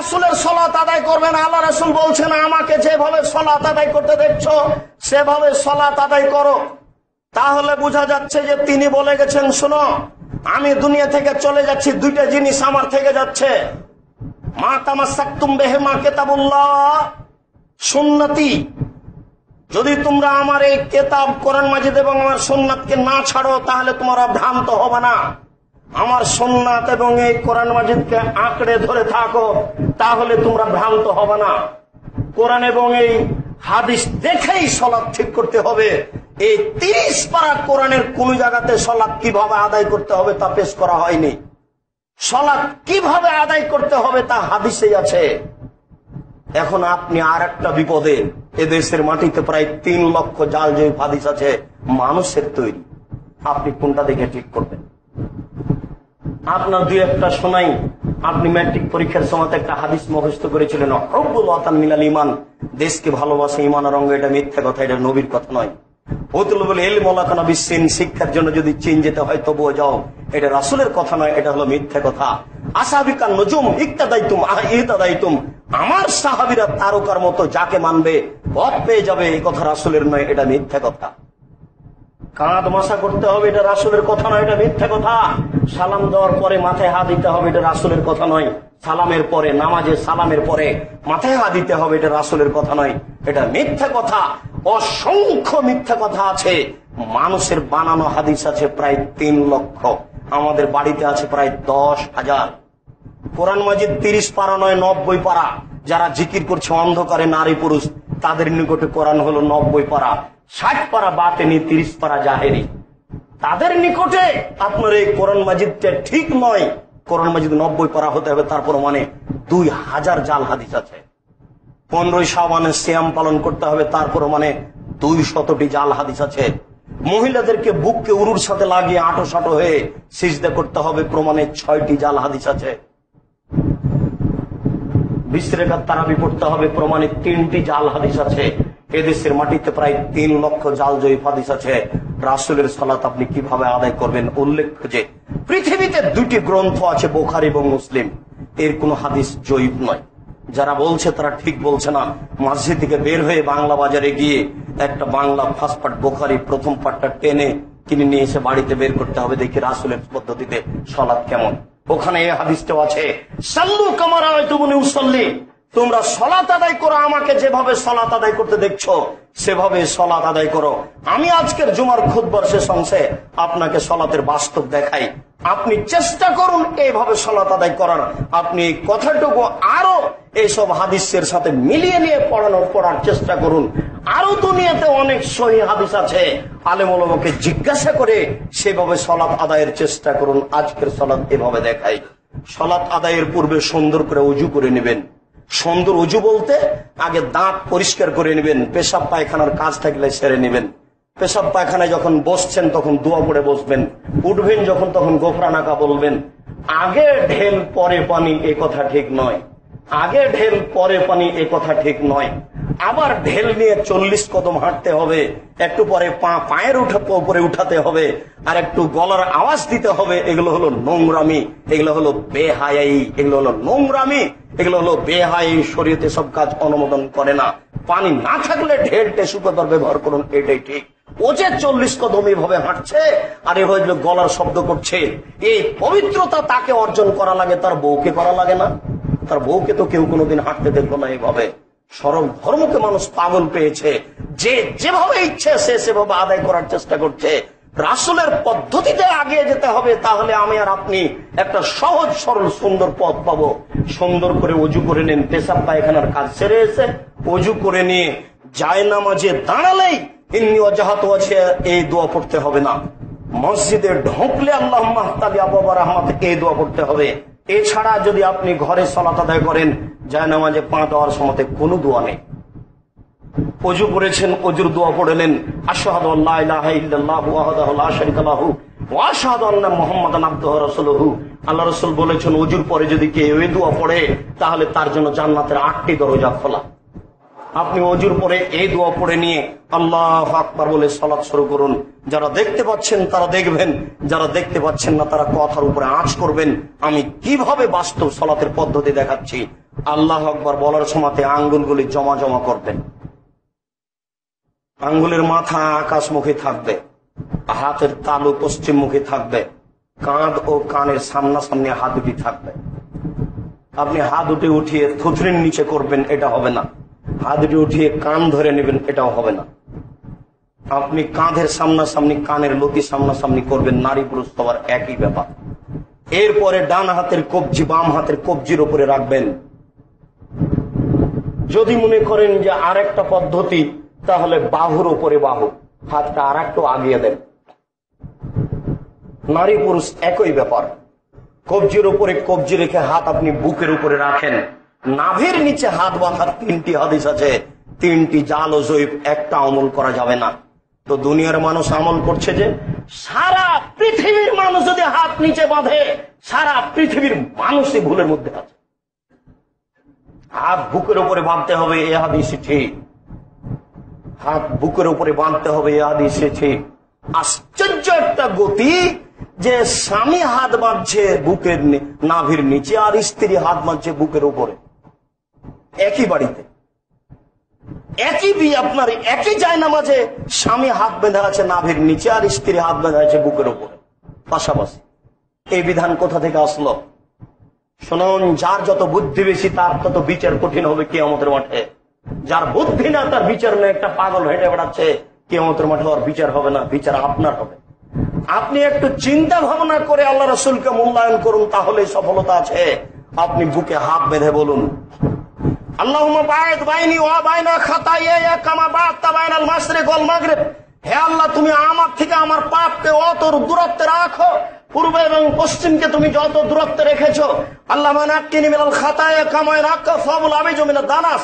রাসূলের সালাত আদায় করবেন। আল্লাহ রাসূল বলছেন আমাকে যেভাবে সালাত আদায় করতে দেখছো সেভাবে সালাত আদায় করো। তাহলে বোঝা যাচ্ছে যে তিনি বলে গেছেন, শোনো আমি দুনিয়া থেকে চলে যাচ্ছি, দুইটা জিনিস আমার থেকে যাচ্ছে, মা তামাসসাকতুম বিহিমা কিতাবুল্লাহ সুন্নতি। যদি তোমরা আমার এই কিতাব কোরআন মাজিদ এবং আমার সুন্নাতকে না ছাড়ো তাহলে তোমরা ভ্রান্ত হবে না। আমার সুন্নাত এবং এই কোরআন মাজিদকে আঁকড়ে ধরে থাকো তাহলে তোমরা ভ্রান্ত হবে না। কোরআন এবং এই হাদিস দেখেই সালাত ঠিক করতে হবে। এই 30 পারা কোরআনের কোন জায়গাতে সালাত কিভাবে আদায় করতে হবে তা পেশ করা হয়নি। সালাত কিভাবে আদায় করতে হবে তা হাদিসেই আছে। এখন আপনি আর একটা বিপদে, এদেশের মাটিতে প্রায় 3 লক্ষ জাল জয়ী হাদিস আছে মানুষের তৈরি, আপনি কোনটা দেখে ঠিক করবেন? আপনার দুই একটা শোনাই। আপনি ম্যাট্রিক পরীক্ষার সময় একটা হাদিস মুখস্থ করেছিলেন, হুব্বুল ওয়াতান মিনাল ঈমান, দেশকে ভালোবাসা ঈমানের অঙ্গ। এটা মিথ্যা কথা, এটা নবীর কথা নয়। উতলুবুল ইলম ওয়ালা কানা বিসসিন, শিক্ষার জন্য যদি চীন যেতে হয় তবুও যাও, এটা রাসূলের কথা নয়, এটা হলো মিথ্যা কথা। আসহাবিকান নুজুম ইক্তাদাইতুম ইহতাদাইতুম, আমার সাহাবীরা তারকার মতো যাকে মানবে পথ পেয়ে যাবে, এই কথা রাসূলের নয়, এটা মিথ্যা কথা। কাঁধ মাসা করতে হবে, এটা রাসূলের কথা নয়, এটা মিথ্যা কথা। সালাম দেওয়ার পরে মাথায় হাত দিতে হবে, এটা রাসূলের কথা নয়। সালামের পরে, নামাজে সালামের পরে মাথায় হাত দিতে হবে, এটা রাসূলের কথা নয়, এটা মিথ্যা কথা। অসংখ্য মিথ্যা কথা আছে, মানুষের বানানো হাদিস আছে প্রায় 3 লক্ষ, আমাদের বাড়িতে আছে প্রায় 10,000। কোরআন মাজিদ 30 পারা নয় 90 পারা। যারা জিকির করছে অন্ধকারে নারী পুরুষ, তাদের নিকটে কোরআন হলো 90 পারা, 60 পারা বাতেনি, 30 পারা জাহেরি। তাদের নিকটে আপনার এই কোরআন মাজিদটা ঠিক নয়। কোরআন মাজিদ 90 পারা হতে হবে, তারপর মানে 2000 জাল হাদিস আছে। 15ই শাবানে সিয়াম পালন করতে হবে, তারপর মানে 200টি জাল হাদিস আছে। মহিলাদেরকে বুককে উরুর সাথে লাগিয়ে আঁটো সাঁটো হয়ে সিজদা করতে হবে, প্রমাণে 6টি জাল হাদিস আছে। 20 রাকাত তারাবি পড়তে হবে, প্রমাণে 3টি জাল হাদিস আছে। এদেশের মাটিতে প্রায় 3 লক্ষ জাল জয়ীফ হাদিস আছে। রাসূলের সালাত আপনি কিভাবে আদায় করবেন? উল্লেখ্য যে পৃথিবীতে 2টি গ্রন্থ আছে, বুখারী এবং মুসলিম, এর কোন হাদিস জয়ীফ নয়। যারা বলছে তারা ঠিক বলছে না। মসজিদ থেকে বের হয়ে বাংলা বাজারে গিয়ে একটা বাংলা ফার্স্ট পার্ট বুখারী প্রথম পার্টটা টেনে কিনে নিয়ে এসে বাড়িতে বের করতে হবে, দেখি রাসূলের পদ্ধতিতে সালাত কেমন। ওখানে এই হাদিসটাও আছে, সাল্লু কামা রাআইতুমুনি উসাল্লি, তোমরা সালাত আদায় করো, আমাকে যেভাবে সালাত আদায় করতে দেখছো সেভাবে সালাত আদায় করো। আমি আজকের জুমার খুতবার শেষ অংশে আপনাকে সালাতের বাস্তব দেখাই। আপনি চেষ্টা করুন এইভাবে সালাত আদায় করার। আপনি এই কথাটুকু আরো এইসব হাদিসের সাথে মিলিয়ে নিয়ে পড়ার চেষ্টা করুন। আরো দুনিয়াতে অনেক সহিহ হাদিস আছে, আলেম ওলামাকে জিজ্ঞাসা করে সেভাবে সালাত আদায়ের চেষ্টা করুন। আজকের সালাত এভাবে দেখাই। সালাত আদায়ের পূর্বে সুন্দর করে ওযু করে নেবেন। সুন্দর ওযু বলতে আগে দাঁত পরিষ্কার করে নেবেন, পেশাব পায়খানার কাজ থাকলে সেরে নেবেন। পেশাব পায়খানায় যখন বসছেন তখন দোয়া পড়ে বসবেন, উঠবেন যখন তখন গোফরানাকা বলবেন। আগে ঢেল পরে পানি, এ কথা ঠিক নয়। আগে ঢেল পরে পানি, এ কথা ঠিক নয়। আবার ঢেল নিয়ে 40 কদম হাঁটতে হবে, একটু পরে পায়ের উপরে উঠাতে হবে, আর একটু গলার আওয়াজ দিতে হবে। এগুলো হলো নোংরামি, এগুলো হলো বেহায়াই, এগুলো হলো নোংরামি, এগুলো হলো বেহায়াই। শরীয়তে সব কাজ অনুমোদন করে না। পানি না থাকলে ঢেল টিস্যু পেপার ব্যবহার করুন, এটাই ঠিক। ও যে 40 কদম এভাবে হাঁটছে আর এভাবে গলার শব্দ করছে, এই পবিত্রতা তাকে অর্জন করা লাগে, তার বউকে করা লাগে না? তার বউকে তো কেউ কোনোদিন হাঁটতে দেখলো না এইভাবে। সরল ধর্মকে মানুষ পাগল পেয়েছে, যে যেভাবে ইচ্ছে সে সেভাবে আদায় করার চেষ্টা করছে। রাসূলের পদ্ধতিতে আগিয়ে যেতে হবে, তাহলে আমি আর আপনি একটা সহজ সরল সুন্দর পথ পাবো। সুন্দর করে ওযু করে নেন, পেশাব পায়খানার কাজ সেরে এসে ওযু করে নিয়ে জায়নামাজে দাঁড়ালেই ইন্নী ওয়াজহাতু ওয়াজহিয়া এই দোয়া পড়তে হবে না। মসজিদে ঢুকলে আল্লাহুম্মা ইহতালি আবওয়াবা রাহমাত, এই দোয়া পড়তে হবে। এছাড়া যদি আপনি ঘরে সালাত আদায় করেন, জায়নামাজে পা দেওয়ার সময় কোনো দোয়া নেই। ওযু করেছেন, ওযুর দোয়া পড়লেন, আশহাদু আল্লা ইলাহা ইল্লাল্লাহু ওয়াহদাহু লা শারীকা লাহু ওয়া আশহাদু আন্না মুহাম্মাদান আবদুহু ওয়া রাসূলুহু। আল্লাহ রাসূল বলেছেন, ওযুর পরে যদি কেউ এই দোয়া পড়ে তাহলে তার জন্য জান্নাতের 8টি দরজা খোলা। আপনি ওযুর পরে এই দোয়া পড়ে নিয়ে আল্লাহু আকবার বলে সালাত শুরু করুন। যারা দেখতে পাচ্ছেন তারা দেখবেন, যারা দেখতে পাচ্ছেন না তারা কথার উপরে আঁচ করবেন। আমি কিভাবে বাস্তব সালাতের পদ্ধতি দেখাচ্ছি। আল্লাহ আকবার বলার সময়তে আঙ্গুলগুলি জমা জমা করবেন। আঙ্গুলের মাথা আকাশমুখী থাকবে, হাতের তালু পশ্চিমমুখী থাকবে, কাঁধ ও কানের সামনাসামনি হাত দুটি থাকবে। আপনি হাত দুটি উঠিয়ে থুতনির নিচে করবেন, এটা হবে না। হাত দুটি উঠিয়ে কান ধরে নেবেন, এটাও হবে না। আপনি কাঁধের সামনাসামনি, কানের লতি সামনাসামনি করবেন। নারী পুরুষ সবার একই ব্যাপার। এরপরে ডান হাতের কবজি বাম হাতের কবজির উপরে রাখবেন। যদি মনে করেন যে আরেকটা পদ্ধতি, তাহলে বাহুর উপরে বাহু, হাতটা আর একটু আগিয়ে দেন। নারী পুরুষ একই ব্যাপার। কবজির উপরে কবজি রেখে হাত আপনি বুকের উপরে রাখেন। নাভির নিচে হাত বাঁধার 3টি হাদিস আছে, 3টি জাল ও জয়ীফ, একটা আমল করা যাবে না। তো দুনিয়ার মানুষ আমল করছে যে সারা পৃথিবীর মানুষ যদি হাত নিচে বাঁধে, সারা পৃথিবীর মানুষই ভুলের মধ্যে আছে। হাত বুকের উপরে বাঁধতে হবে, এ হাদিসই ঠিক। হাত বুকের উপরে বাঁধতে হবে, এ হাদিসই ঠিক। আশ্চর্য একটা গতি যে স্বামী হাত বাঁধছে বুকের নাভির নিচে, আর স্ত্রী হাত বাঁধছে বুকের উপরে। একই বাড়িতে, একই বিয়ে, আপনার একই জায়নামাজে স্বামী হাত বেঁধে আছে নাভির নিচে, আর স্ত্রী হাত বেঁধে আছে বুকের উপরে, পাশাপাশি। এই বিধান কোথা থেকে আসলো? শুনুন, যার যত বুদ্ধি বেশি তার তত বিচার কঠিন হবে কিয়ামতের মাঠে। যার বুদ্ধি না, তার বিচার নেই। একটা পাগল হেঁটে বেড়াচ্ছে, কিয়ামতের মাঠে আর বিচার হবে না, বিচার আপনার হবে। আপনি একটু চিন্তা ভাবনা করে আল্লাহ রাসূলকে মূল্যায়ন করুন, তাহলে সফলতা আছে। আপনি বুকে হাত বেঁধে বলুন, আল্লাহুম্মা বা'id বাইনি ওয়া বাইনা খাতায়ায়া কামা বা'আতা বাইনাল মাশরিক ওয়াল মাগরিব। হে আল্লাহ, তুমি আমার থেকে আমার পাপকে অত দূরত্বে রাখো, পূর্ব এবং পশ্চিমকে তুমি যত দূরত্বে রেখেছো। আল্লাহ মানাক্কিনি মিনাল খাতায়া কামা ইয়ানাক্কা সাবুল আবিজু মিনাদ দানাস।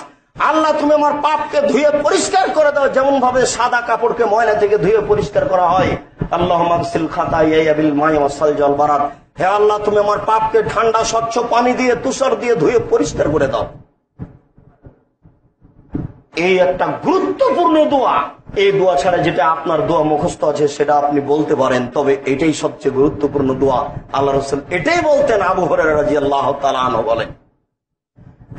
আল্লাহ, তুমি আমার পাপকে ধুয়ে পরিষ্কার করে দাও, যেমন ভাবে সাদা কাপড়কে ময়লা থেকে ধুয়ে পরিষ্কার করা হয়। আল্লাহুম্মা গসিল খাতায়ায়া বিল মাই ওয়াস সালজি ওয়াল বারাদ। হে আল্লাহ, তুমি আমার পাপকে ঠান্ডা স্বচ্ছ পানি দিয়ে, তুষার দিয়ে ধুয়ে পরিষ্কার করে দাও। এই একটা গুরুত্বপূর্ণ দোয়া। এই দোয়া ছাড়া যেটা আপনার দোয়া মুখস্থ আছে সেটা আপনি বলতে পারেন, তবে এটাই সবচেয়ে গুরুত্বপূর্ণ দোয়া। আল্লাহ রাসূল এটাই বলতেন। আবু হুরায়রা রাদিয়াল্লাহু তাআলা আনহু বলেন,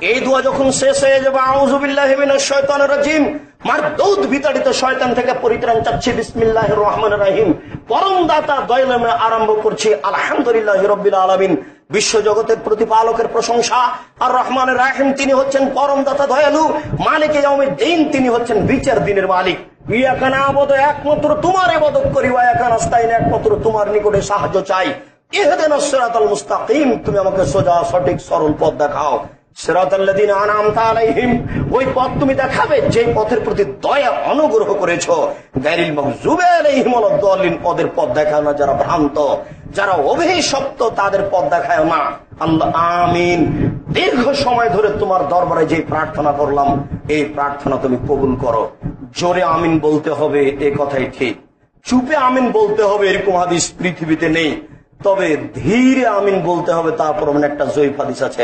এই দোয়া যখন শেষ হয়ে যাবে, আউযু বিল্লাহি মিনাশ শাইতানির রাজিম, মারদুদ বিতাড়িত শয়তান থেকে পরিত্রাণ চাচ্ছি, বিসমিল্লাহির রহমানির রহিম, পরম দাতা দয়ালু নামে আরম্ভ করছি, আলহামদুলিল্লাহি রাব্বিল আলামিন, বিশ্বজগতের প্রতিপালকের প্রশংসা। আর রহমানের রাহিম, তিনি হচ্ছেন পরম দাতা দয়ালু। মালিকে ইয়াউমিদ্দিন, তিনি হচ্ছেন বিচার দিনের মালিক। ইয়াকা না'বুদু, একমাত্র তোমার ইবাদত করি, ওয়া ইয়াকা নাস্তাইন, একমাত্র তোমার নিকটে সাহায্য চাই। ইহদিনাস সিরাতাল মুস্তাকিম, তুমি আমাকে সোজা সঠিক সরল পথ দেখাও। সিরাতাল্লাযিনা আন'আমতা আলাইহিম, ওই পথ তুমি দেখাবে যে পথের প্রতি দয়া অনুগ্রহ করেছো। গায়রিল মাগযুবি আলাইহিম ওয়ালাদ দাল্লিন, ওদের পথ দেখায় না যারা ভ্রান্ত, যারা অভিশপ্ত, তাদের পথ দেখায় না। আল্লাহ আমিন। দীর্ঘ সময় ধরে তোমার দরবারে যে প্রার্থনা করলাম, এই প্রার্থনা তুমি কবুল করো। জোরে আমিন বলতে হবে, এ কথাই ঠিক। চুপে আমিন বলতে হবে এরকম হাদিস পৃথিবীতে নেই, তবে ধীরে আমিন বলতে হবে। তারপর একটা জয়ীফ হাদিস আছে,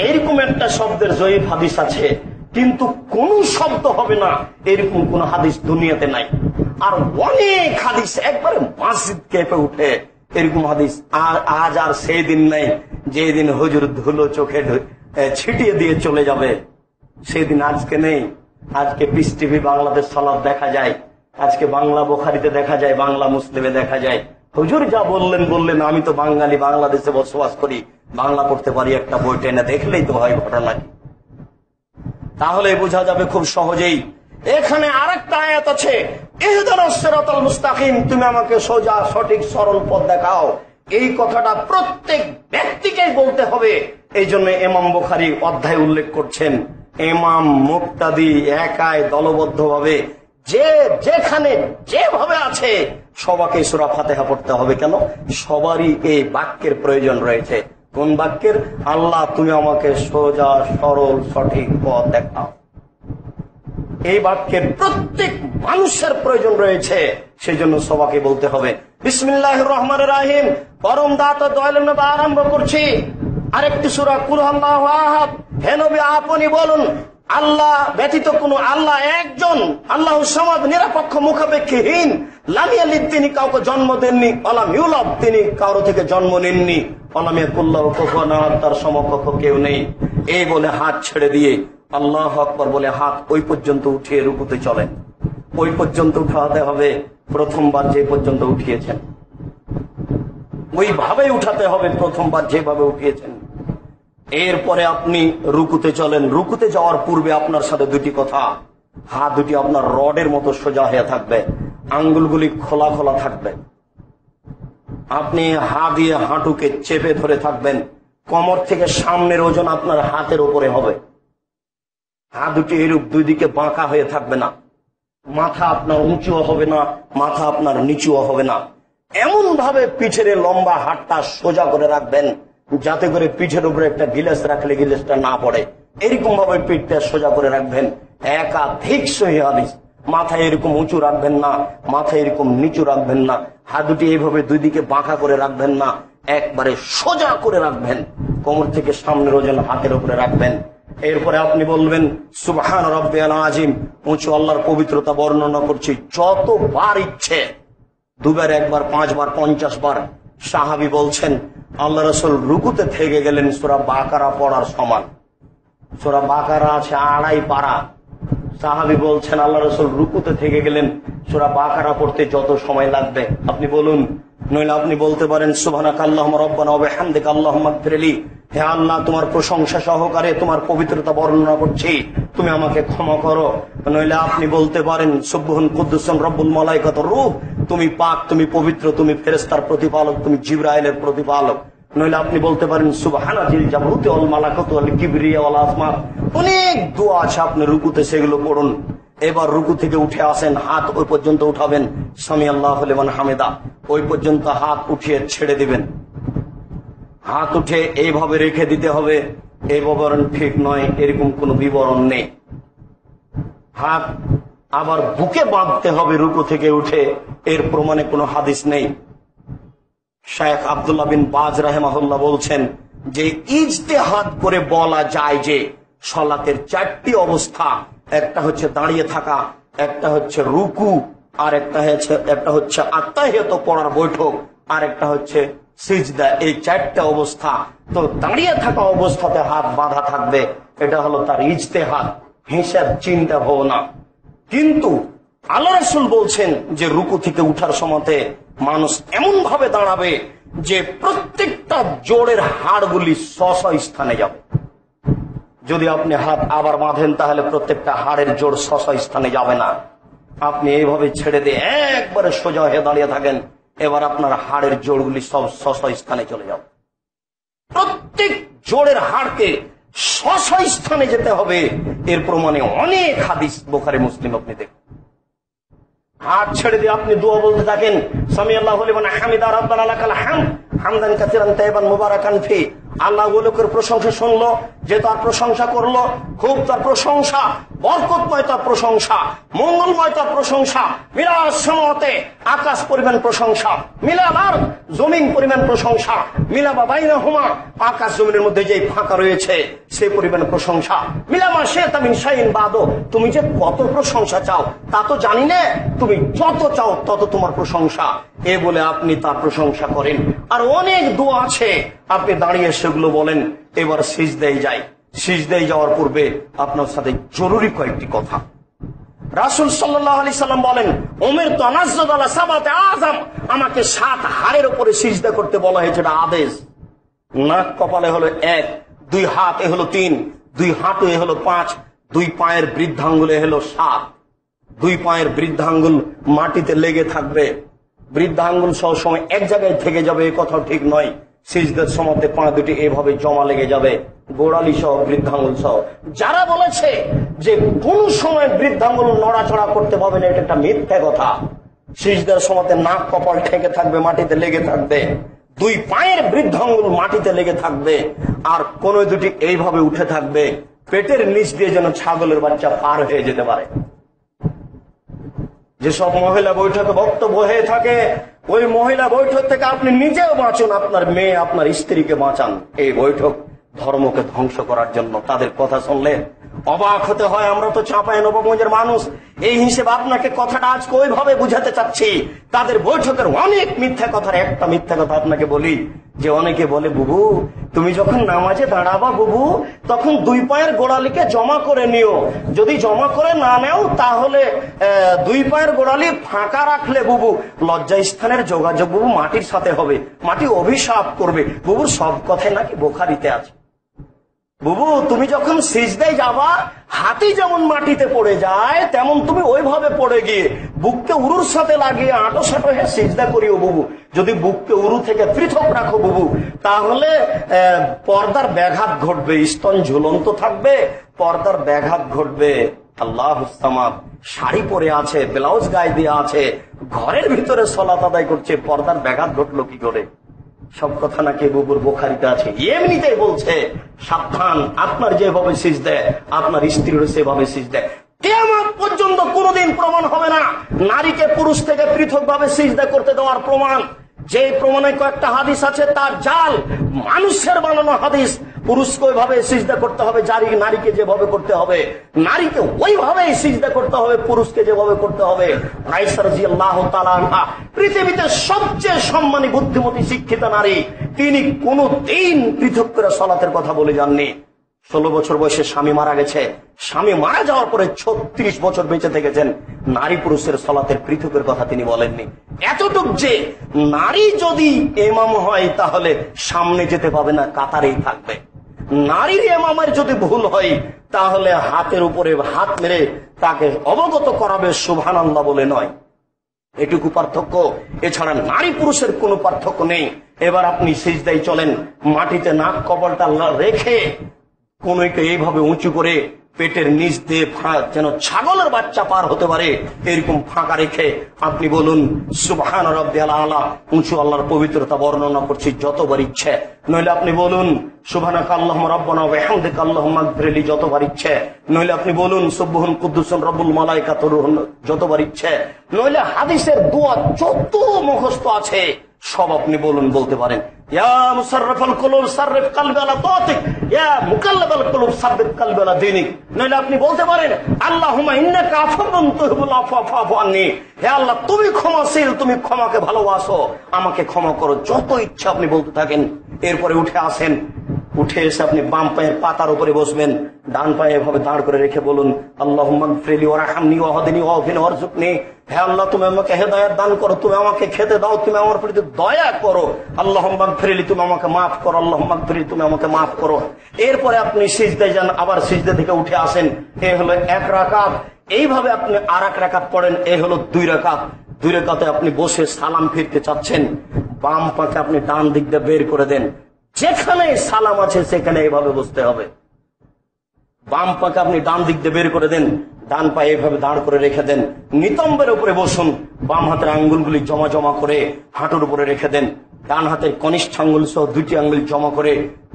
এরকম একটা শব্দের জয়ীফ হাদিস আছে, কিন্তু কোন শব্দ হবে না, এরকম কোন হাদিস দুনিয়াতে নাই। আর অনেক হাদিস একবারে মসজিদ কেঁপে উঠে, এরকম হাদিস আজ আর সেই দিন নাই যেদিন হুজুর ধুলো চোখে ছিটিয়ে দিয়ে চলে যাবে, সেদিন আজকে নেই। আজকে পিস টিভি বাংলাদেশ সালাদ দেখা যায়, আজকে বাংলা বুখারীতে দেখা যায়, বাংলা মুসলিমে দেখা যায়। হুজুর যা বললেন, আমি তো বাঙালি, বাংলাদেশে বসবাস করি, বাংলা পড়তে পারি, একটা বই টেনে দেখলেই তো হয় ঘটনা। তাহলে বোঝা যাবে খুব সহজেই। এখানে আরেকটা আয়াত আছে, ইহদিনাস সিরাতাল মুস্তাকিম, তুমি আমাকে সোজা সঠিক সরল পথ দেখাও। এই কথাটা প্রত্যেক ব্যক্তিকে বলতে হবে। এই জন্য ইমাম বুখারী অধ্যায় উল্লেখ করছেন, ইমাম মুক্তাদি একাই দলবদ্ধভাবে যে যেখানে যেভাবে আছে সবাইকে সূরা ফাতিহা পড়তে হবে। কেন? সবারই এই বাক্যের প্রয়োজন রয়েছে। কোন বাক্যের? আল্লাহ, তুমি আমাকে সোজা সরল সঠিক পথ দেখাও। এই বাক্যের প্রত্যেক মানুষের প্রয়োজন রয়েছে, সেই জন্য সবাইকে বলতে হবে বিসমিল্লাহির রহমানির রহিম, পরম দাতা দয়ালু নামে আরম্ভ করছি। আরেকটি সূরা কুল আল্লাহু আহাদ, হে নবী আপনি বলুন আল্লাহ ব্যতীত কোন আল্লাহ একজন, আল্লাহু সামাদ, নিরপেক্ষ মুখাপেক্ষীহীন, লাম ইয়ালিদ, তিনি কাউকে জন্ম দেননি, ওয়ালাম ইউলাদ, তিনি কারো থেকে জন্ম নেননি, ওয়ালাম ইয়াকুল্লাহু কুফুয়ান আহাদ, তার সমকক্ষ কেউ নেই। এই বলে হাত ছেড়ে দিয়ে আল্লাহু আকবার বলে হাত ওই পর্যন্ত উঠিয়ে রুকুতে চলেন। ওই পর্যন্ত উঠাতে হবে, প্রথমবার যে পর্যন্ত উঠিয়েছেন ওইভাবে উঠাতে হবে, প্রথমবার যেভাবে উঠিয়েছেন। এরপরে আপনি রুকুতে চলেন। রুকুতে যাওয়ার পূর্বে আপনার সাথে দুটি কথা, হাত দুটি আপনার রডের মতো সোজা হয়ে থাকবে, আঙ্গুলগুলি খোলা খোলা থাকবে। আপনি হাত দিয়ে হাঁটুকে চেপে ধরে থাকবেন, কোমর থেকে সামনের ওজন আপনার হাতের উপরে হবে। হাত দুটি এরূপ দুই দিকে বাঁকা হয়ে থাকবে না, মাথা আপনার উঁচুও হবে না, মাথা আপনার নিচুও হবে না। এমন ভাবে পিঠের লম্বা হাতটা সোজা করে রাখবেন যাতে করে পিঠের উপরে একটা গিলাস রাখলে গিলাসটা না পড়ে, এরকম ভাবে পিঠটা সোজা করে রাখবেন। একাধিক সহিহ হাদিস। মাথা এরকম উঁচু রাখবেন না, মাথা এরকম নিচু রাখবেন না, হাত দুটি এইভাবে দুই দিকে বাঁকা করে রাখবেন না, একবারে সোজা করে রাখবেন। কোমর থেকে সামনের ওজন হাতের উপরে রাখবেন। এরপরে আপনি বলবেন সুবহান রাব্বিয়াল আযীম, উঁচু আল্লাহর পবিত্রতা বর্ণনা করছি, যতবার ইচ্ছে, দুবার, একবার, 5 বার, 50 বার। সাহাবী বলছেন আল্লাহ রাসূল রুকুতে থেকে গেলেন সূরা বাকারা পড়ার সমান। সূরা বাকারা আছে 2.5 পারা। সাহাবী বলছেন আল্লাহ রাসূল রুকুতে থেকে গেলেন সূরা বাকারা পড়তে যত সময় লাগবে। আপনি বলুন, নইলে আপনি বলতে পারেন সুবহানাকা আল্লাহুম্মা রাব্বানা ওয়া বিহামদিকা আল্লাহুম্মা ইগফিরলি, হে আল্লাহ তোমার প্রশংসা সহকারে তোমার পবিত্রতা বর্ণনা করছি, তুমি আমাকে ক্ষমা করো। নইলে আপনি বলতে পারেন সুবহান কুদ্দুসুন রব্বুল মালাইকাতুর রূহ, তুমি পাক, তুমি পবিত্র, তুমি ফেরেশতার প্রতিপালক, তুমি জিবরাইলের প্রতিপালক। নইলে আপনি বলতে পারেন সুবহানাজিল জাবরুতি ওয়াল মালাকুতু ওয়াল কিবরিয়া ওয়াল আসমা। অনেক দোয়া আছে, আপনি রুকুতে সেগুলো পড়ুন। এবার রুকু থেকে উঠে আসেন, হাত ওই পর্যন্ত উঠাবেন, সামি আল্লাহু লিমান হামিদা, ওই পর্যন্ত হাত উঠিয়ে ছেড়ে দিবেন। হাত উঠে এইভাবে রেখে দিতে হবে, এই বিবরণ ঠিক নয়, এরকম কোন বিবরণ নেই। হাত আবার বুকে বাঁধতে হবে রুকু থেকে উঠে, এর প্রমাণে কোনো হাদিস নেই। শায়েখ আব্দুল্লাহ বিন বাজ রাহিমাহুল্লাহ বলছেন যে ইজতিহাদ করে বলা যায় যে সালাতের 4টি অবস্থা, একটা হচ্ছে দাঁড়িয়ে থাকা, একটা হচ্ছে রুকু, আর একটা হচ্ছে আত্তাহিয়াত পড়ার বৈঠক, আর একটা হচ্ছে সিজদা। এই 4টা অবস্থা। তো দাঁড়িয়ে থাকা অবস্থাতে হাত বাঁধা থাকবে, এটা হলো তার ইজতিহাদ, হিসাব চিন্তা ভাবনা। কিন্তু আল্লাহ রাসূল বলছেন যে রুকু থেকে উঠার সময়তে মানুষ এমন ভাবে দাঁড়াবে যে প্রত্যেকটা জোড়ের হাড়গুলি স্ব স্থানে যাবে। যদি আপনি হাত আবার বাঁধেন তাহলে প্রত্যেকটা হাড়ের জোড় স্ব স্থানে যাবে না। আপনি এইভাবে ছেড়ে দিয়ে একবারে সোজা হয়ে দাঁড়িয়ে থাকেন, এবার আপনার হাড়ের জোড়গুলি সব স্ব স্থানে চলে যাবে। প্রত্যেক জোড়ের হাড়কে স্ব স্থানে যেতে হবে, এর প্রমাণে অনেক হাদিস বুখারী মুসলিম আপনি দেখুন। হাত ছেড়ে দিয়ে আপনি দোয়া বলতে থাকেন, সামি আল্লাহু লিমান হামিদা রাব্বানা লাকাল হামদ হামদান কাসীরান তাইয়িবান মুবারাকান ফি। আল্লাহ লোকের প্রশংসা শুনলো, যে তার প্রশংসা করলো, খুব তার প্রশংসা, বরকতময় তার প্রশংসা, মঙ্গলময় তার প্রশংসা। মিলাস সামাওয়াতে, আকাশ পরিমাণ প্রশংসা, মিলাল আরদ, জমিন পরিমাণ প্রশংসা, মিলামা বাইনাহুমা, আকাশ জমিনের মধ্যে যে ফাঁকা রয়েছে সেই পরিমাণ প্রশংসা, মিলামা শি'তা মিন শাইইন বাদু, তুমি যে কত প্রশংসা চাও তা তো জানি না, তুমি যত চাও তত তোমার প্রশংসা। এ বলে আপনি তার প্রশংসা করেন। আর অনেক দোয়া আছে, আপনি দাঁড়িয়ে সেগুলো বলেন। এবার সিজদায় যাই। সিজদায় যাওয়ার পূর্বে আপনার সাথে জরুরি কয়েকটি কথা। রাসূল সাল্লাল্লাহু আলাইহি সাল্লাম বলেন, উমিরতু আন আসজুদা আলা সাবআতি আযাম, আমাকে 7 হাড়ের উপরে সিজদা করতে বলা হয়েছে, এটা আদেশ। নাক কপালে হলো 1, 2 হাতে হলো 3, 2 হাঁটু হলো 5, 2 পায়ের বৃদ্ধাঙ্গুলে হলো 7। 2 পায়ের বৃদ্ধাঙ্গুল মাটিতে লেগে থাকবে। বৃদ্ধাঙ্গুল সব সময় এক জায়গায় থেকে যাবে এ কথাও ঠিক নয়। সিজদার সময়তে পা দুটি এভাবে জমা লেগে যাবে, গোড়ালি সহ বৃদ্ধাঙ্গুল সহ। যারা বলেছে যে কোন সময় বৃদ্ধাঙ্গুল নড়াচড়া করতে পারবে না, এটা একটা মিথ্যা কথা। সিজদার সময়তে নাক কপাল ঠেকে থাকবে, মাটিতে লেগে থাকবে, 2 পায়ের বৃদ্ধাঙ্গুল মাটিতে লেগে থাকবে, আর কোন দুটি এইভাবে উঠে থাকবে, পেটের নিচ দিয়ে যেন ছাগলের বাচ্চা পার হয়ে যেতে পারে। যেসব মহিলা বৈঠকে বক্তব্য হয়ে থাকে, ওই মহিলা বৈঠক থেকে আপনি নিজেও বাঁচুন, আপনার মেয়ে, আপনার স্ত্রীকে বাঁচান। এই বৈঠক ধর্মকে ধ্বংস করার জন্য। তাদের কথা শুনলে অবাক হতে হয়, আমরা তো চাঁপাইনবাবগঞ্জের মানুষ। এই হিসেবে আপনাকে কথাটা আজকে ওইভাবে বুঝাতে চাচ্ছি। তাদের বৈঠকের অনেক মিথ্যা কথার একটা মিথ্যা কথা আপনাকে বলি, যে অনেকে বলে বুবু তুমি যখন নামাজে দাঁড়াবা বুবু, তখন 2 পায়ের গোড়ালিকে জমা করে নিও, যদি জমা করে না নেও তাহলে 2 পায়ের গোড়ালি ফাঁকা রাখলে বুবু লজ্জা স্থানের যোগাযোগ বুবু মাটির সাথে হবে, মাটি অভিশাপ করবে। বুবুর সব কথাই নাকি বুখারীতে আছে। বুবু তুমি যখন সিজদায় যাবা, হাতি যেমন মাটিতে পড়ে যায় তেমন তুমি ওইভাবে পড়ে গিয়ে বুককে উরুর সাথে লাগিয়ে আঁটো সাঁটো হয়ে সিজদা করিও বুবু। যদি বুককে উরু থেকে পৃথক রাখো বুবু, তাহলে পর্দার ব্যাঘাত ঘটবে, স্তন ঝুলন্ত থাকবে, পর্দার ব্যাঘাত ঘটবে। আল্লাহ হুস্তামাদ, শাড়ি পরে আছে, ব্লাউজ গায়ে দিয়ে আছে, ঘরের ভিতরে সলাত আদায় করছে, পর্দার ব্যাঘাত ঘটলো কি করে? সব কথা নাকি বুবুর বুখারীতে আছে। এমনিতেই বলছে সাবধান, আপনার যেভাবে সিজদা আপনার স্ত্রীর সেভাবে সিজদা। কিয়ামত পর্যন্ত কোনোদিন প্রমাণ হবে না নারীকে পুরুষ থেকে পৃথক ভাবে সিজদা করতে দেওয়ার প্রমাণ। যে প্রমাণে কয়েকটা হাদিস আছে তার জাল, মানুষের বানানো হাদিস। পুরুষকে ওইভাবে সিজদা করতে হবে নারীকে যেভাবে করতে হবে, নারীকে ওইভাবে সিজদা করতে হবে পুরুষকে যেভাবে করতে হবে। আয়েশা রাদিয়াল্লাহু তাআলা আনহা পৃথিবীতে সবচেয়ে সম্মানী বুদ্ধিমতী শিক্ষিত নারী, তিনি কোনদিন পৃথক করে সালাতের কথা বলে যাননি। 16 বছর বয়সে স্বামী মারা গেছে, স্বামী মারা যাওয়ার পরে 36 বছর বেঁচে থেকেছেন, নারী পুরুষের সালাতের পৃথকের কথা তিনি বলেননি। এতটুক যে নারী যদি ইমাম হয় তাহলে সামনে যেতে পাবে না, কাতারেই থাকবে। নারীর ইমামের যদি ভুল হয় তাহলে হাতের উপরে হাত মেরে তাকে অবগত করাবে সুবহানাল্লাহ বলে নয়। এটুকু পার্থক্য, এছাড়া নারী পুরুষের কোনো পার্থক্য নেই। এবার আপনি সিজদায় চলেন, মাটিতে নাক কপালটা রেখে কোনকে এইভাবে উঁচু করে পেটের নিচ দিয়ে যেন ছাগলের বাচ্চা পার হতে পারে এরকম ফাঁকা রেখে আপনি বলুন সুবহান রাব্বিয়াল আলা। উঁচু আল্লাহর পবিত্রতা বর্ণনা করছি যতবার ইচ্ছে, নইলে আপনি বলুন সুবহানাকা আল্লাহুম্মা রাব্বানা ওয়া বিহামদিকা আল্লাহুম্মা ইগফিরলি যতবার ইচ্ছে, নইলে আপনি বলুন সুবহুন কুদ্দুসুন রব্বুল মালাইকাতুর রূহ যতবার ইচ্ছে, নইলে হাদিসের দোয়া যত মুখস্থ আছে সব আপনি বলুন, বলতে পারেন ইয়া মুসাররিফাল কুলুব সাররিফ কলবি আলা তাআতিক, ইয়া মুকাল্লিবাল কুলুব সাব্বিত কলবি আলা দীনিক। নইলে আপনি বলতে পারেন আল্লাহুম্মা ইন্নাকা আফুউন তুহিব্বুল আফওয়া ফা'ফু আননি, হে আল্লাহ তুমি ক্ষমাশীল, তুমি ক্ষমাকে ভালোবাসো, আমাকে ক্ষমা করো। যত ইচ্ছা আপনি বলতে থাকেন। এরপরে উঠে আসেন, উঠে এসে আপনি বাম পায়ের পাতার উপরে বসবেন, ডান পায়ে এভাবে দাঁড় করে রেখে বলুন আল্লাহুম্মা ইগফিরলি ওয়ারহামনি ওয়াহদিনি ওয়াফিনি ওয়ারযুকনি, হে আল্লাহ তুমি আমাকে হেদায়েত দান করো, তুমি আমাকে খেতে দাও, তুমি আমার প্রতি দয়া করো। আল্লাহুম্মা ইগফিরলি তুমি আমাকে maaf করো, আল্লাহুম্মা ইগফিরলি তুমি আমাকে maaf করো। এরপরে আপনি সিজদায় যান, আবার সিজদা থেকে উঠে আসেন, এই হলো 1 রাকাত। এইভাবে আপনি আর 1 রাকাত পড়েন, এই হলো 2 রাকাত। 2 রাকাতে আপনি বসে সালাম ফিরতে চাচ্ছেন, বাম পাকে আপনি ডান দিক দিয়ে বের করে দেন, যেখানে সালাম আছে সেখানে এইভাবে বসতে হবে। বাম পাকে আপনি ডান দিক দিয়ে বের করে দেন, ডান পায়ে এইভাবে দাঁড় করে রেখে দেন, নিতম্বের উপরে বসুন, বাম হাতের আঙ্গুলগুলি জমা জমা করে হাঁটুর উপরে রেখে দেন, ডান হাতের কনিষ্ঠ আঙ্গুল সহ 2টি আঙ্গুল জমা করে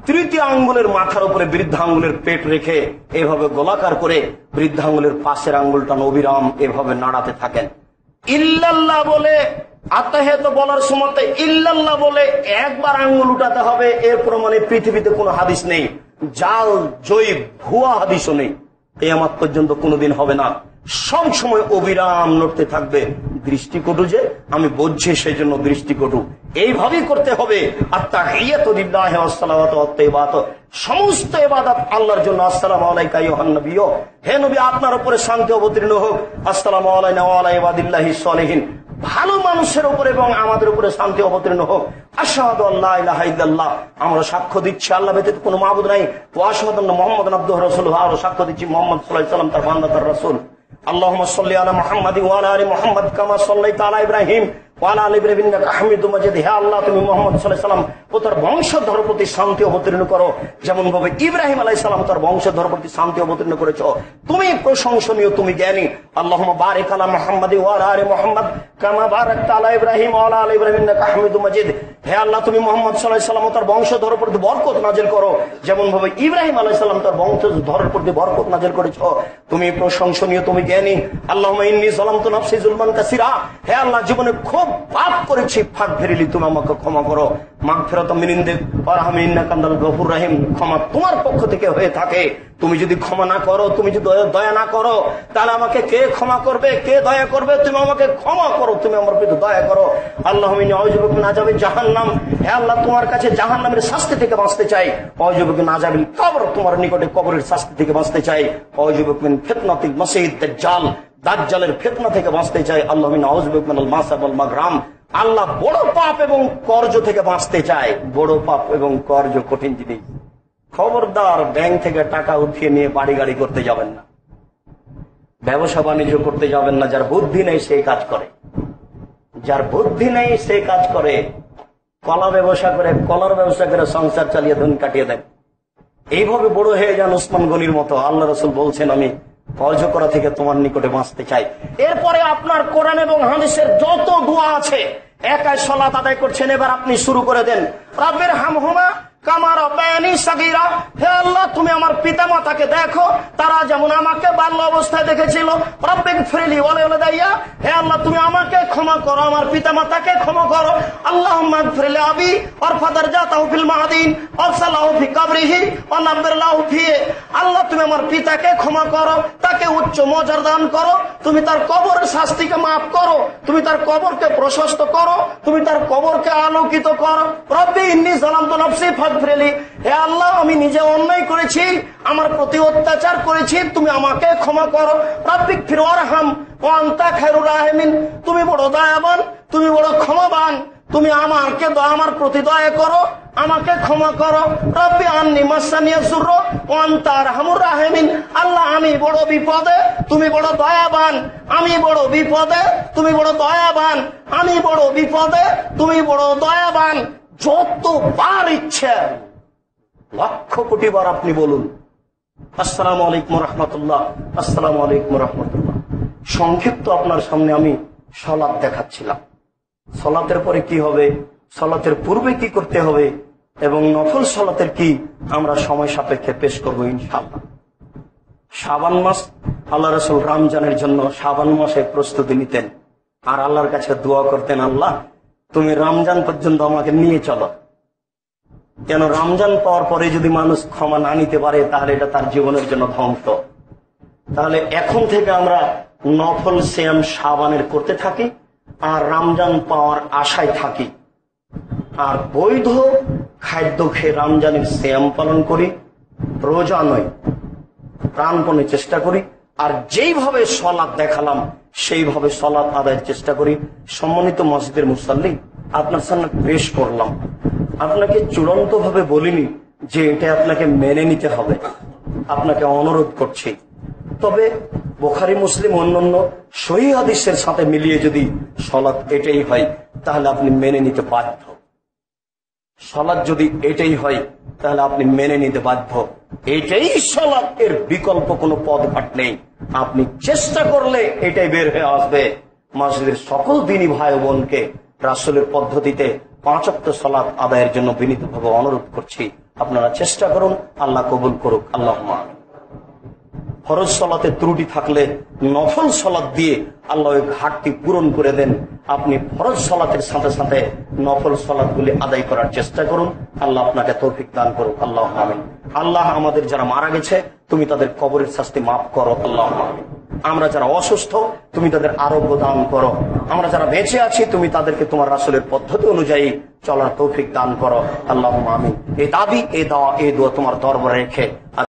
তৃতীয় আঙ্গুলের মাথার উপরে বৃদ্ধা আঙ্গুলের পেট রেখে এভাবে গোলাকার করে বৃদ্ধা আঙ্গুলের পাশের আঙ্গুলটা অবিরাম এভাবে নাড়াতে থাকেন। ইল্লাল্লাহ বলে আত্মাহিয়াত বলার সময় ইল্লাল্লাহ বলে একবার আঙ্গুল উঠাতে হবে, এর প্রমাণে পৃথিবীতে কোনো হাদিস নেই, জাল জয়ীব ভুয়া হাদিসও নেই, কিয়ামত পর্যন্ত কোনোদিন হবে না। সব সময় অবিরাম নড়তে থাকবে। দৃষ্টিকটু যে আমি বলছি সেই জন্য দৃষ্টিকটু, এইভাবেই করতে হবে। আত্তাহিয়াতু লিল্লাহি ওয়াস সালাওয়াতু ওয়াত তাইয়্যিবাত, সমস্ত ইবাদত আল্লাহর জন্য। আসসালামু আলাইকা আইয়ুহান নবী, হে নবী আপনার উপরে শান্তি অবতীর্ণ হোক। আসসালামু আলাইনা ওয়া আলা ইবাদিল্লাহিস সালিহিন, ভালো মানুষের উপর এবং আমাদের উপরে শান্তি অবতীর্ণ হোক। আশহাদু আল্লা ইলাহা ইল্লাল্লাহ, আমরা সাক্ষ্য দিচ্ছি আল্লাহ ব্যতীত কোনো মাবুদ নাই। ওয়া আশহাদু আন্না মুহাম্মাদান আবদুহু ওয়া রাসূলুহু, আর সাক্ষ্য দিচ্ছি মুহাম্মদ সাল্লাল্লাহু আলাইহি ওয়াসাল্লাম তার বান্দা তার রাসূল। আল্লাহুম্মা সাল্লি আলা মুহাম্মাদিন ওয়া আলা আলি মুহাম্মাদ কামা সাল্লাইতা আলা ইব্রাহিম ওয়া আলা আলি ইব্রাহিম ইন্নাকা হামিদুম মাজিদ। হে আল্লাহ তুমি মুহাম্মদ সাল্লাল্লাহু আলাইহি ওয়াসাল্লাম ও তার বংশধর প্রতি শান্তি অবতীর্ণ করো, যেমন ভাবে ইব্রাহিম আলাইহিস সালাম তার বংশধর প্রতি শান্তি অবতীর্ণ করেছো। তুমি প্রশংসনীয়, তুমি জ্ঞানী। আল্লাহুম্মা বারিক আলা মুহাম্মাদিন ওয়া আলা আলি মুহাম্মাদ কামা বারাকতা আলা ইব্রাহিম ওয়া আলা আলি ইব্রাহিম ইন্নাকা হামিদুম মাজিদ। হে আল্লাহ তুমি মুহাম্মদ সাল্লাল্লাহু আলাইহি ওয়াসাল্লাম তার বংশধর প্রতি বরকত নাযিল করো, যেমন ভাবে ইব্রাহিম আলাইহিস সালাম তার বংশধরের প্রতি বরকত নাযিল করেছো। তুমি প্রশংসনীয়, তুমি জ্ঞানী। আল্লাহুম্মা ইন্নী যালামতু নাফসি যুলমান কাসীরা, হে আল্লাহ জীবনে খুব পাপ করেছি, ফাগফিরলি, তুমি আমাকে ক্ষমা করো। মাগফিরাত মিন ইনদিক ওয়ারহামনি ইন্নাকা আনতাল গফুর রহিম, ক্ষমা তোমার পক্ষ থেকে হয়ে থাকে। তুমি যদি ক্ষমা না করো, তুমি যদি দয়া না করো, তাহলে আমাকে কে ক্ষমা করবে, কে দয়া করবে? তুমি আমাকে ক্ষমা করো, তুমি আমার প্রতি দয়া করো। আল্লাহুম্মা ইন্নী আউযু বিকা মিন আযাবিল জাহান্নাম, হে আল্লাহ তোমার কাছে জাহান্নামের শাস্তি থেকে বাঁচতে চাই। আউযু বিকা মিন আযাবিল কবর, তোমার নিকটে কবরের শাস্তি থেকে বাঁচতে চাই। আউযু বিকা মিন ফিতনাতিল মাসীহিদ দাজ্জাল, দাজ্জালের ফিতনা থেকে বাঁচতে চাই। আল্লাহুম্মা ইন্নী আউযু বিকা মিনাল মাসাব ওয়াল মাগরাম, আল্লাহ বড় পাপ এবং কর্জ থেকে বাঁচতে চাই। বড় পাপ এবং কর্জ কঠিন জিনিস। খবরদার ব্যাংক থেকে টাকা উঠিয়ে নিয়ে বাড়ি গাড়ি করতে যাবেন না, ব্যবসা বাণিজ্য করতে যাবেন না। যার বুদ্ধি নেই সেই কাজ করে, যার বুদ্ধি নেই সেই কাজ করে। কলার ব্যবসা করে সংসার চালিয়ে ধন কাটিয়ে দেন। এইভাবে বড় হয়ে যান উসমান গনির মতো। আল্লাহ রাসূল বলছেন, আমি কর্জ করা থেকে তোমার নিকটে বাঁচতে চাই। এরপরে আপনার কোরআন এবং হাদিসের যত দোয়া আছে, একাই সালাত আদায় করছেন, এবার আপনি শুরু করে দেন। রাব্বির হামহুমা কামা রাব্বায়ানি সাগীরা, হে আল্লাহ তুমি আমার পিতা মাতাকে দেখো, তারা যেমন আমাকে বাল্য অবস্থায় দেখেছিল। রাব্বিগফিরলি ওয়ালিওয়ালিদাইয়া, হে আল্লাহ তুমি আমাকে ক্ষমা করো, আমার পিতা মাতাকে ক্ষমা করো। আল্লাহুম্মা গফিরলি আবি ওয়ারফা দারজাতাহু ফিল মাহদিন ওয়াসলাহু ফি কবরিহি ওয়া নাব্বির লাহু ফিহি, আল্লাহ তুমি আমার পিতাকে ক্ষমা করো, তাকে উচ্চ মর্যাদা দান করো, তুমি তার কবরের শাস্তিকে মাফ করো, তুমি তার কবরকে প্রশস্ত করো, তুমি তার কবরকে আলোকিত করো। রব্বি ইন্নী যালামতু নাফসি ফাগফিরলি, হে আল্লাহ আমি নিজে অন্যায় করেছি, আমার প্রতি অত্যাচার করেছি, তুমি আমাকে ক্ষমা করো। রাব্বিগফির ওয়ারহাম ওয়া আনতা খায়রুর রাহিমিন, তুমি বড় দয়াবান, তুমি বড় ক্ষমাবান, তুমি আমার প্রতি দয়া করো, আমাকে ক্ষমা করো। রব্বি আন্নী মাসানিয়া যুরর ওয়া আনতা আরহামুর রাহিমিন, আল্লাহ আমি বড় বিপদে, তুমি বড় দয়াবান, আমি বড় বিপদে, তুমি বড় দয়াবান, আমি বড় বিপদে, তুমি বড় দয়াবান। যতবার ইচ্ছে লক্ষ কোটি বার আপনি বলুন আসসালামু আলাইকুম রাহমাতুল্লাহ, আসসালামু আলাইকুম রাহমাতুল্লাহ। সংক্ষিপ্ত আপনার সামনে আমি সালাত দেখাচ্ছিলাম। সালাতের পরে কি হবে, সালাতের পূর্বে কি করতে হবে এবং নফল সালাতের কি আমরা সময় সাপেক্ষে পেশ করবো ইনশাআল্লাহ। শাবান মাস, আল্লাহ রাসূল রমজানের জন্য শাবান মাসে প্রস্তুতি নিতেন আর আল্লাহর কাছে দোয়া করতেন, আল্লাহ তুমি রমজান পর্যন্ত আমাকে নিয়ে চলো। কেন রমজান পাওয়ার পরে যদি মানুষ ক্ষমা না নিতে পারে তাহলে এটা তার জীবনের জন্য ধ্বংস। তাহলে এখন থেকে আমরা নফল সিয়াম শাবানের করতে থাকি আর রমজান পাওয়ার আশায় থাকি, আর বৈধ খাদ্য খেয়ে রমজানের সিয়াম পালন করি, রোজা নয়, প্রাণপণে চেষ্টা করি। আর যেইভাবে সলাৎ দেখালাম সেইভাবে সলাৎ আদায়ের চেষ্টা করি। সম্মানিত মসজিদের মুসাল্লি, আপনার সামনে পেশ করলাম, আপনাকে চূড়ান্ত ভাবে বলিনি যে এটা আপনাকে মেনে নিতে হবে, আপনাকে অনুরোধ করছি। তবে বুখারী মুসলিম অন্যান্য সহিহ হাদিসের সাথে মিলিয়ে যদি সলাৎ এটাই হয় তাহলে আপনি মেনে নিতে বাধ্য। সলাৎ যদি এটাই হয় তাহলে আপনি মেনে নিতে বাধ্য। এটাই সলাৎ, এর বিকল্প কোনো পথঘাট নেই। আপনি চেষ্টা করলে এটাই বের হয়ে আসবে। মসজিদের সকল দিনী ভাই বোনকে রাসূলের পদ্ধতিতে 5 ওয়াক্ত সালাত আদায়ের জন্য বিনীতভাবে অনুরোধ করছি, আপনারা চেষ্টা করুন, আল্লাহ কবুল করুক। আল্লাহুম্মা আমিন। ফরজ সালাতে ত্রুটি থাকলে নফল সালাত দিয়ে আল্লাহ ওই ঘাটতি পূরণ করে দেন। আপনি ফরজ সালাতের সাথে সাথে নফল সালাতগুলি আদায় করার চেষ্টা করুন, আল্লাহ আপনাকে তৌফিক দান করুক। আল্লাহুম্মা আমিন। আল্লাহ আমাদের যারা মারা গেছে তুমি তাদের কবরের শাস্তি মাফ করো। আল্লাহুম্মা আমিন। আমরা যারা অসুস্থ তুমি তাদের আরোগ্য দান করো। আমরা যারা বেঁচে আছি তুমি তাদেরকে তোমার রাসূলের পদ্ধতি অনুযায়ী চলার তৌফিক দান করো। আল্লাহুম্মা আমিন। এই দাবি, এই দোয়া তোমার দরবারে রেখে